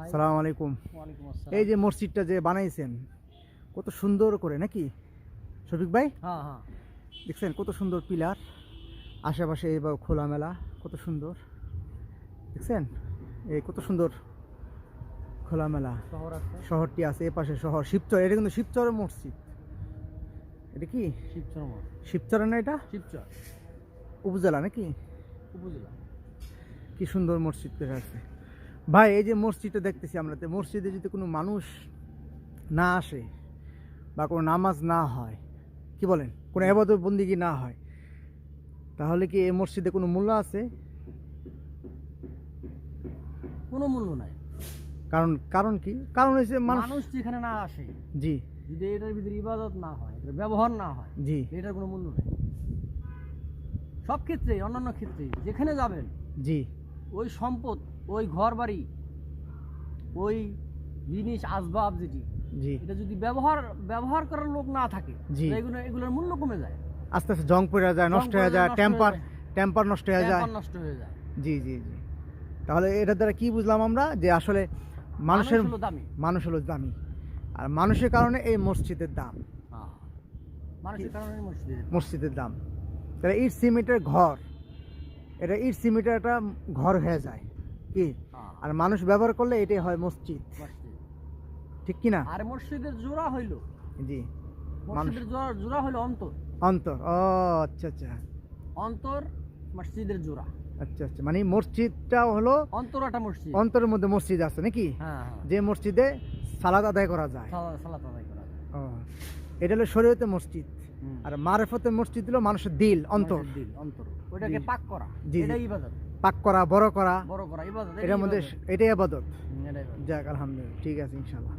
আসসালামু আলাইকুম। এই যে মসজিদটা যে বানাইছেন কত সুন্দর করে নাকি শফিক ভাই? হ্যাঁ হ্যাঁ, দেখছেন কত সুন্দর পিলার, আশেপাশে এবার খোলামেলা, কত সুন্দর দেখছেন। এই কত সুন্দর খোলামেলা শহর আছে, শহরটি আছে, এ পাশে শহর শিবচর। এটা কিন্তু শিবচরের মসজিদ। এটা কি শিবচর মোড়, শিবচরে না? এটা শিবচর উপজেলা নাকি? উপজেলা। কি সুন্দর মসজিদ করে আছে ভাই। এই যে মসজিদটা দেখতেছি আমরা, তো মসজিদে যদি কোনো মানুষ না আসে বা কোনো নামাজ না হয়, কি বলেন, কোনো ইবাদত বন্দিগি না হয়, তাহলে কি এই মসজিদে কোনো মূল্য আছে? কোনো মূল্য নাই। কারণ কারণ কি? কারণ হচ্ছে মানুষ যেখানে না আসে, জি যদি এটার ভিতরে ইবাদত না হয়, এটার ব্যবহার না হয়, জি এটার কোনো মূল্য নেই। সব ক্ষেত্রে, অন্যান্য ক্ষেত্রে যেখানে যাবেন, জি ওই সম্পদ, ওই ঘর বাড়ি, ওই জিনিস আসবাব যেটি, জি এটা যদি ব্যবহার করার লোক না থাকে, জি। এগুলোর মূল্য কমে যায়, আস্তে আস্তে জং পড়ে যায়, নষ্ট হয়ে যায়, টেম্পার নষ্ট হয়ে যায়। নষ্ট হয়ে যায়। জি জি জি। তাহলে এটার দ্বারা কি বুঝলাম আমরা, যে আসলে মানুষ মানুষের হলো দামি। মানুষ হলো দামি, আর মানুষের কারণে এই মসজিদের দাম, মানুষের কারণে মসজিদের দাম। তাহলে ইট সিমেন্টের ঘর, এটা ইট সিমেন্টের একটা ঘর হয়ে যায় কি, আর মানুষ ব্যবহার করলে এটাই হয় মসজিদ, ঠিক কি না? আর মসজিদের জোড়া হইল, জি, মসজিদের জোড়া হইল অন্তর। অন্তর, ও আচ্ছা আচ্ছা, অন্তর মসজিদের জোড়া। আচ্ছা আচ্ছা, মানে মসজিদটা হলো অন্তর একটা মসজিদ, অন্তরের মধ্যে মসজিদ আছে নাকি? হ্যাঁ হ্যাঁ, যে মসজিদে সালাত আদায় করা যায়। সালাত আদায় করা যায়। ও, এটা হলো শরীয়তে মসজিদ। আর মারেফতের মসজিদ হলো মানুষের দিল, অন্তর। দিল, অন্তর, ওটাকে পাক করা, জি, এটাই ইবাদত। পাক করা, বড় করা, বড় করা ইবাদত, এটার মধ্যে এটাই ইবাদত। এটাই ইবাদত। যাক আলহামদুলিল্লাহ, ঠিক আছে ইনশাআল্লাহ।